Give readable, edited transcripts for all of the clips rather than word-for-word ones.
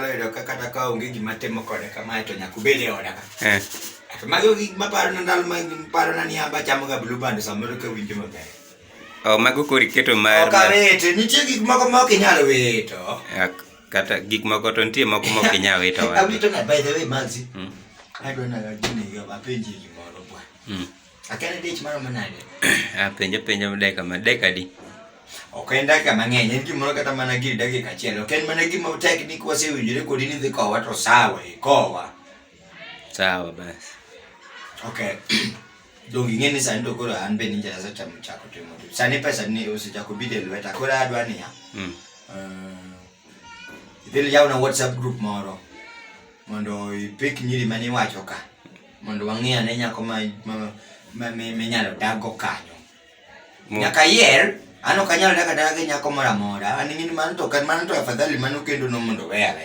nyalo yudo kata ka onge gima timo kode kamae to nyaka ubed e oda ka. To mago gik maparo na ndalo ma paro na ni aba chamo ga blue band samoro ka winjo maber. Mago kori keto mar Okawete, nitie gik moko ma ok inyal wito. Kata gik moko to nitie moko ma ok inyal wito. Awito na by the way Maxi. Adwa na gini ga mapenji gimoro bwa. Akene dich maro manade. Penja dakika di. Ok en dakika mang'eny, en gimoro kata mana giri dakika achiel. Ok en mana gima teknik wasewinjore kodi ni dhi kowa to sawa ikowa. Sawa bas. Okay. Dong ing'e ni sani to koro an be ninja asechako chako timo. Sani pesa ni osechako bide lweta. Koro adwa niya. Idhi yaw na WhatsApp group moro. Mondo ipik nyiri mani wacho ka. Mondo wang'e ane nyako ma nyalo dago kanyo. Nyaka yier, an ok anyal daga daga nyako moro amora. An ing'e ni mano to afadhali mano kendo no mondo weya.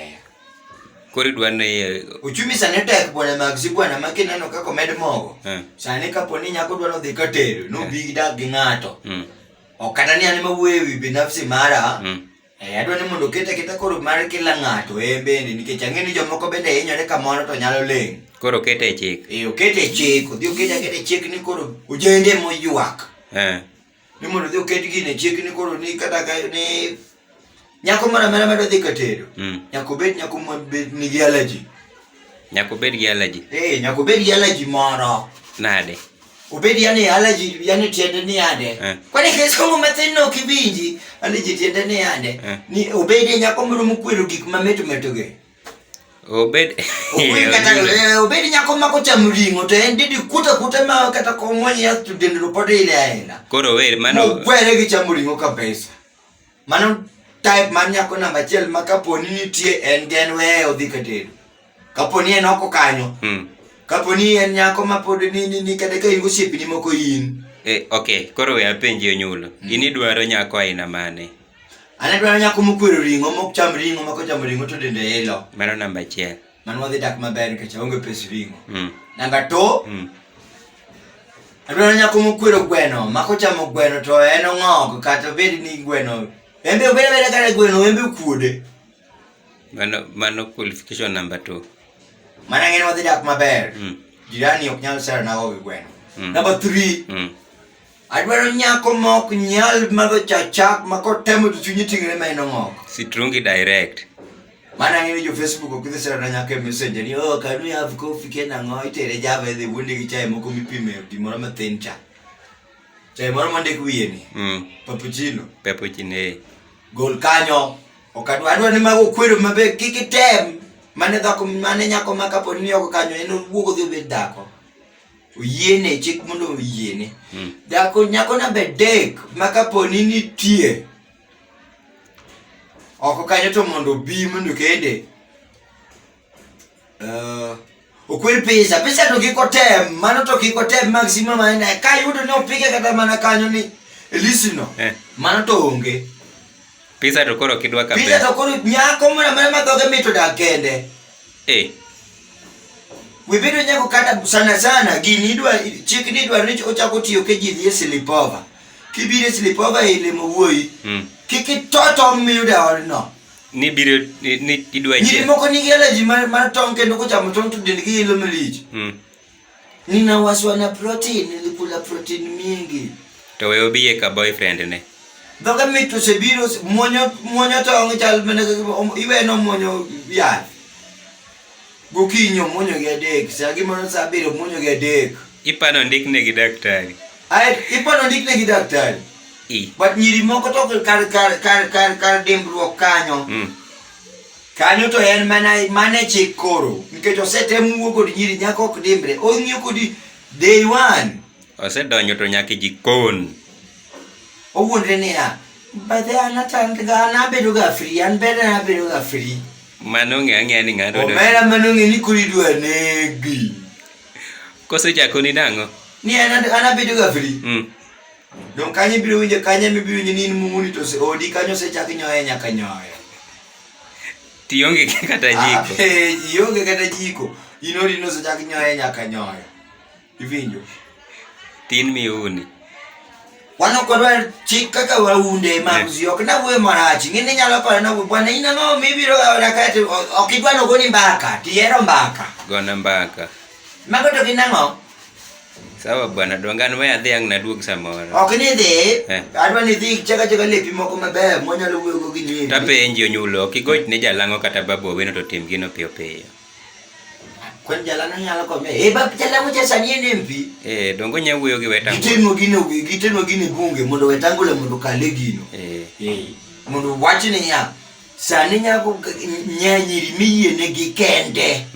Kori dwane uchumi sani tek bwana Maxi bwana makineno kako med mogo. Sani kaponi nyako dwano dhi katero no big dag gi ng'ato. Okata ni an mawuoyo ewi binafsi mara. Adwa ni mondo kete koro mar kila ng'ato bende nikech ang'e ni jomoko bende hinyore kamoro to nyalo leng'. Koro kete chik. Okete chik, odhi okete chik ni koro ojende moywak. Ni mondo odhi oket gine chik ni koro ni kata ka ni nyako mara medo dhi katero. Nyako bet nyako mabed nigi allergy. Nyako bed gi allergy. Nyako bed gi allergy moro. Nade? Obedi yani allergy yani tiende ni ade. Kwani kesongo matino kibinji allergy tiende ni ade. Ni obedi nyako moro mokwero gik mameto ge. Obedi nyako mako cham ringo to en didi kuta ma kata komwani ya to dendro pode ile aina. Koro mano kwere gi cham ringo kabisa. Mano type man nyako namba 1 makaponi nitie en gen we odhi katero. Kaponi en oko kanyo. Kaponi en nyako mapod ni kata ka ingo siepni moko in. Okay, koro we apenji onyulo. Ini dwaro nyako aina mane? Ana dwaro nyako mokwero ringo, mok cham ringo, mako cham ringo to dende elo. Mano namba 1. Mano wadhi dak maber nikech onge pes ringo. Namba 2. Adwaro nyako mokwero gweno, mako chamo gweno to en ong'og kata bed ni gweno. Embe obere kata gweno embe kuode. Mano qualification number 2. Mana ng'eni wadhi dak maber. Jirani ok nyal sera na ogi gweno. Number 3. Adwaro nyako mok nyal madho chachak makotemo to chunyi tingre ma en ong'og. Sitrungi direct. Mana ng'eni jo Facebook ok dhi sera na nyako e messenger ni can we have coffee kena ng'o itere java dhi wundi gi chai moko mipime gimoro mathin cha. Chai moro mondik wiye ni. Cappuccino. Gol kanyo. Ok adwaro ni mago kwero mabe kikitem. Mane nyako makaponi ni oko kanyo en wuogo dhi obed dhako. Uyiene chik mondo uyiene. Dhako nyako namba 3 makaponi nitie. Oko kanyo to mondo bi mondo kende. Okwer pesa to kikotem, mano to kikotem maximum ane ka yudo ni opige kata mana kanyo ni elisino. Mano to onge. Pesa to koro kidwa ka pesa to koro nyako mana madhoge mito da kende. Webedo nyako kata sana gini chik ni dwa ni ochako tiyo ke ji dhi sleepover. Kibire sleepover ile mowuoyi. Kikitoto miyuda orno. Ni biro ni idwa nyiri moko nigi allergy mar tong kendo kochamo tong to dendgi ilo malich. Nina waswa na protein, nilikula protein mingi. To we obiye ka boyfriend ne. Dhoga mito sebiro muonyo tong chal mene iweno muonyo yath. Gokinyo muonyo gi 3, saa gimoro saa 7 muonyo gi 3. Ipano ndikne gi daktari. Ipano ndikne gi daktari. But nyiri moko to kar dimbruok kanyo. Kanyo to en mane chik koro. Nikech osetem wuok kod nyiri nyako ok dimbre. Ong'iyo kodi day 1. Osedonjo to nyaka jikon. Owuondre niya. Badhe anabedo ga free. An bende anabedo ga free. Mano ng'e ni ng'ado. Omera mano ng'e ni kuri dwa negi. Kosechako ni nang'o? Ni anabedo ga free. Don kanye biro winjo kanye mibiro nyini mumuni to odi kanyo sechak nyoye nyaka nyoye. Tionge kata jiko. Ionge kata jiko. Inori no sechak nyoye nyaka nyoye. Ivinjo. Tin miuni. Wano kwa chika ka waunde mabuzi okna we marachi ngine nyalo para na bwana ina ngo mibiro rakati okidwa no goni mbaka tiero mbaka gona mbaka mago to kinango sawa bwana dongano we adhiang na duog samoro okni dhi adwa ni dhi chaka lepi moko maber monyalo wuoyo go gini tapenji onyulo kigoch ne jalango kata babu weno to tim gino piyo piyo kwen jalana nyalo kome bab jalango cha sani mp dongo nya wuoyo gi wetango giteno gini bunge mondo wetangule mondo kale gino mondo wachne nya sani nyako nyiri miyiene gi kende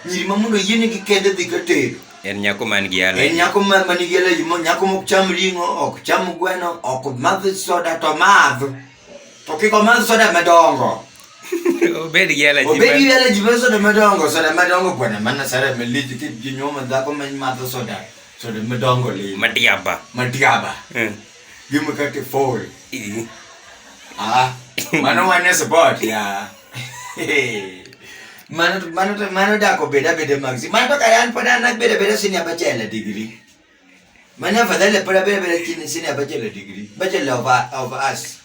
nyiri mamundo yiene gi kende dhi katero en nyako man gi ala en nyako man gi ala nyako mok cham ringo ok cham gweno ok madh soda to madh to kiko madh soda madongo obed gi ala jiba soda madongo bwana mana sara meliji ki jinyoma dhako man madh soda madongo le madiaba gimme kate fall mano wane support ya mano dako beda maxi mano kayan pada anak beda sini bachelor degree mana fadhale pada beda kini sini bachelor of us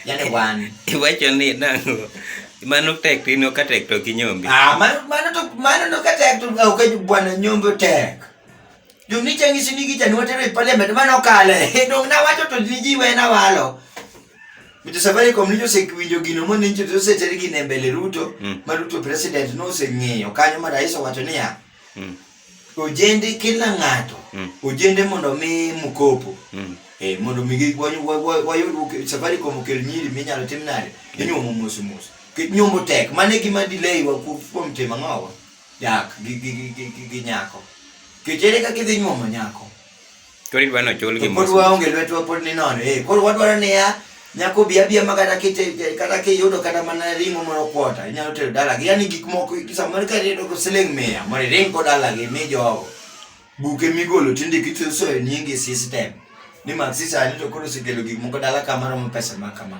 yani one wacho ni nango mano tek tino ka tek to kinyombi mano no ka tek to ka bwana nyombo tek jumni changi sini gi chanu tere parliament mano kale dong na wacho to jiwe na walo Mito sabari komunito sekwinjo gino mo nincho to se tere gine mbele Ruto Ruto president no se ng'eyo kanyo ma rais owacho niya ojende kila ng'ato ojende mondo mi mkopo mondo mi wayud sabari komo kel nyiri minyalo tim nade inyuomo mos nyombo tek mane gima delay wa kuom tema ng'owa dak gi nyako kichere ka kidhi nyuomo nyako kori dwano chul gi mos kodwa onge lwetwa pod ni nono koro wadwaro niya nyako bia makata kata kiyudo kata mana ringo moro kwota inyalo tero dala yani gik moko samoro ka redo ko siling 100 moro ringo dala gi mi jogo buke migolo tinde kitso nyingi system ni maksisa ni to koro sigelo gik moko dala kamaro mo pesa makama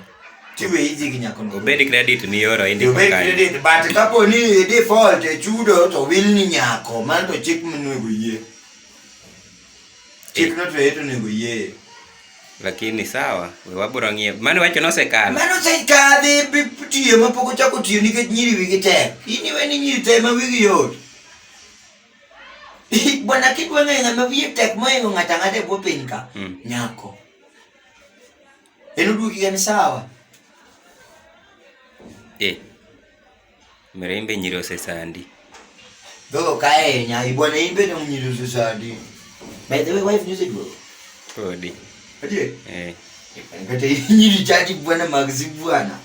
tiwe hizi gi nyako no obed credit ni yoro indi obed credit but kapo ni default chudo to will ni nyako man to chik mnuego yie chik no to yeto nego yie lakini sawa we waburo ng'ie mano wacho no sekalo mano sekadhi tiyo mapoko chako tiyo nikech nyiri wigi tek ini weni nyiri te ma wigi yot bwana kidwa ng'eyo ng'ama wiye tek moingo ng'ata bwo piny ka nyako en oduoki gani sawa mirembe nyiri osesandi dhogo kae nyai bwana in bende nyiri osesandi by the way wife news duogo podi Kati nyiri chati bwana magzi bwana